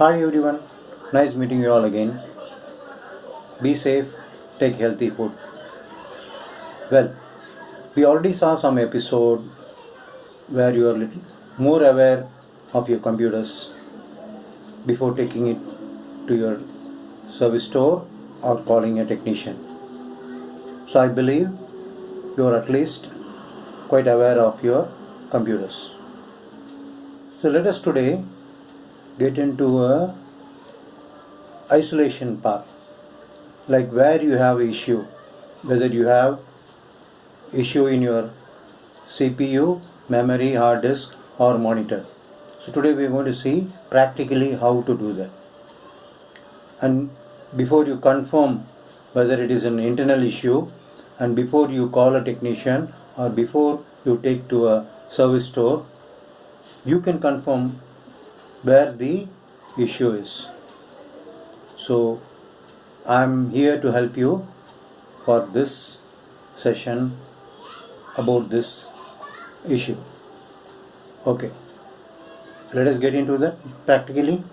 Hi everyone, nice meeting you all again. Be safe, take healthy food. Well, we already saw some episode where you are little more aware of your computers before taking it to your service store or calling a technician. So I believe you are at least quite aware of your computers. So let us today get into a isolation part, like where you have issue, whether you have issue in your CPU, memory, hard disk or monitor. So today we are going to see practically how to do that. And before you confirm whether it is an internal issue, and before you call a technician or before you take to a service store, you can confirm where the issue is. So I'm here to help you for this session about this issue. Okay, let us get into that practically.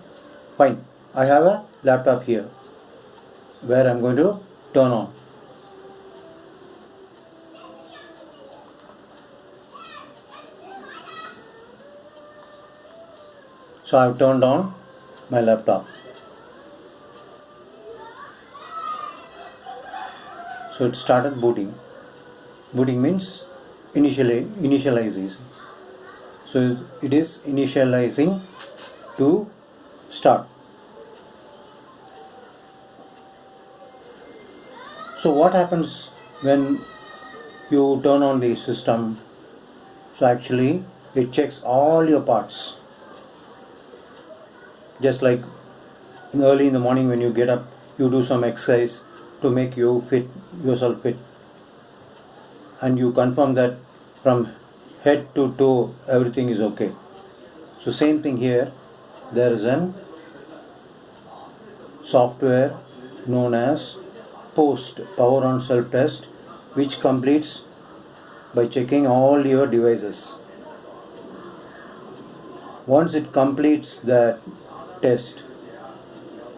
Fine, I have a laptop here where I'm going to turn on. So I've turned on my laptop. So it started booting. Booting means initializing. So it is initializing to start. So what happens when you turn on the system? So actually it checks all your parts. Just like early in the morning when you get up, you do some exercise to make yourself fit, and you confirm that from head to toe everything is okay. So same thing here, there is an software known as POST, Power on Self Test, which completes by checking all your devices. Once it completes that test,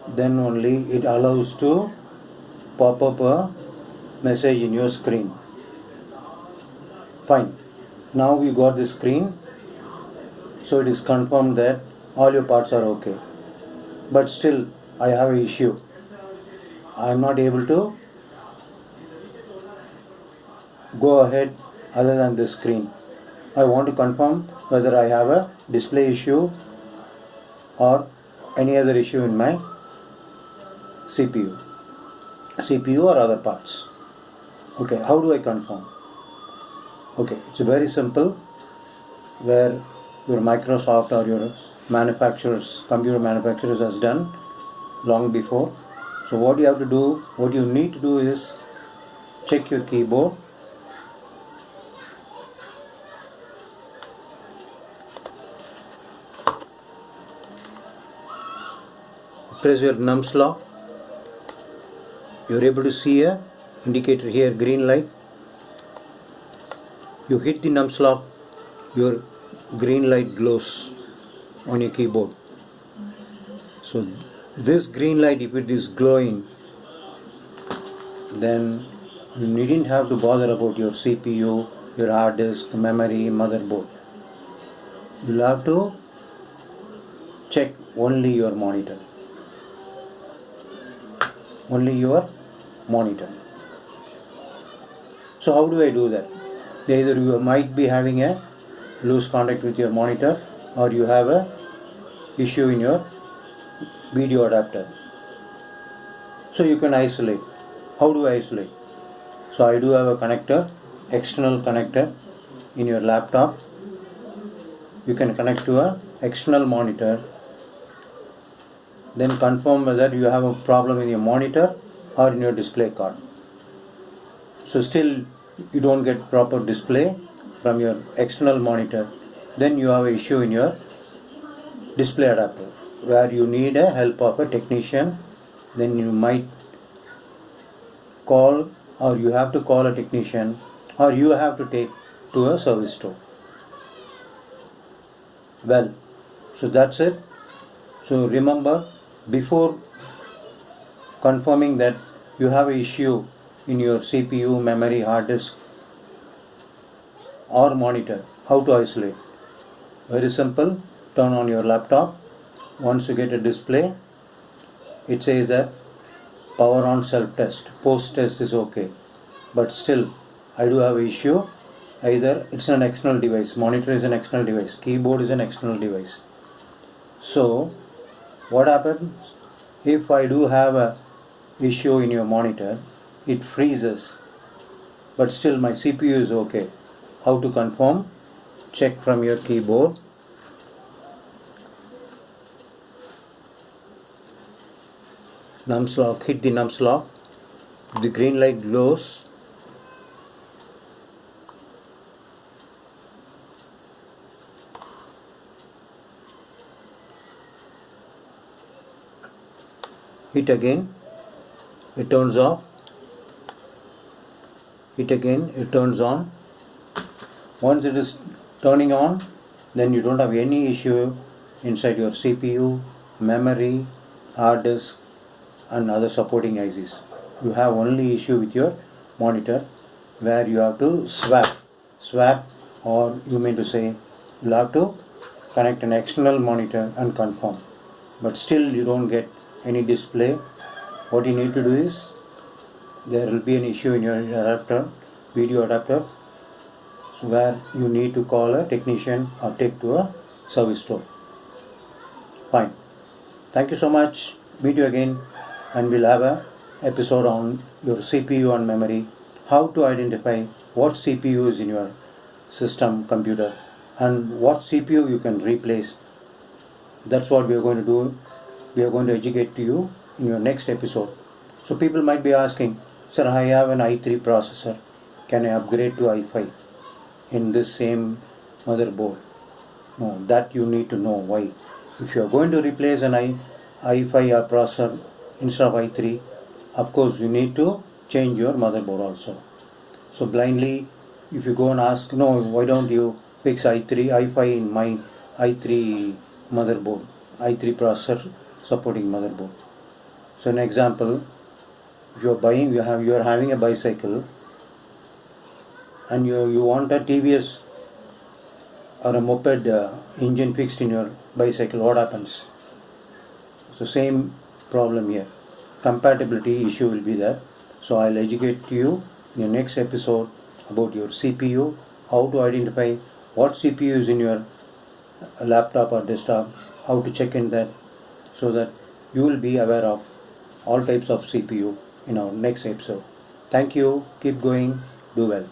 then only it allows to pop up a message in your screen. Fine, now you got the screen, so it is confirmed that all your parts are okay. But still I have an issue. I am not able to go ahead other than this screen. I want to confirm whether I have a display issue or any other issue in my CPU or other parts. Okay, how do I confirm? Okay, it's very simple, where your Microsoft or your computer manufacturers has done long before. So what you need to do is check your keyboard. Press your nums lock. You're able to see a indicator here, green light. You hit the nums lock, your green light glows on your keyboard. So this green light, if it is glowing, then you needn't have to bother about your CPU, your hard disk, memory, motherboard. You'll have to check only your monitor. Only your monitor. So how do I do that? Either you might be having a loose contact with your monitor, or you have a issue in your video adapter. So you can isolate. How do I isolate? So I do have a connector, external connector in your laptop. You can connect to a external monitor. Then confirm whether you have a problem in your monitor or in your display card. So still you don't get proper display from your external monitor, then you have an issue in your display adapter, where you need a help of a technician. Then you might call, or you have to call a technician, or you have to take to a service store. Well, so that's it. So remember, before confirming that you have an issue in your CPU, memory, hard disk or monitor, how to isolate? Very simple. Turn on your laptop. Once you get a display, it says that power on self test, post test is okay, but still I do have an issue. Either it's an external device, monitor is an external device, keyboard is an external device. So what happens if I do have a issue in your monitor? It freezes, but still my CPU is okay. How to confirm? Check from your keyboard. Nums lock, hit the nums lock. The green light glows. Hit again, it turns off. Hit again, it turns on. Once it is turning on, then you don't have any issue inside your CPU, memory, hard disk and other supporting ICs. You have only issue with your monitor, where you have to swap, or you mean to say you'll have to connect an external monitor and confirm, but still you don't get any display. What you need to do is, there will be an issue in your adapter, video adapter, so where you need to call a technician or take to a service store. Fine. Thank you so much. Meet you again, and we'll have a episode on your CPU and memory, how to identify what CPU is in your system computer and what CPU you can replace. That's what we are going to do. We are going to educate to you in your next episode. So people might be asking, sir, I have an i3 processor, can I upgrade to i5 in this same motherboard? No, that you need to know why. If you are going to replace an i5 processor instead of i3, of course you need to change your motherboard also. So blindly, if you go and ask, no, why don't you fix i5 in my i3 motherboard, i3 processor supporting motherboard. So an example, if you are having a bicycle and you want a TVS or a moped engine fixed in your bicycle, what happens? So same problem here, compatibility issue will be there. So I'll educate you in the next episode about your CPU, how to identify what CPU is in your laptop or desktop, how to check in that, so that you will be aware of all types of CPU in our next episode. Thank you. Keep going. Do well.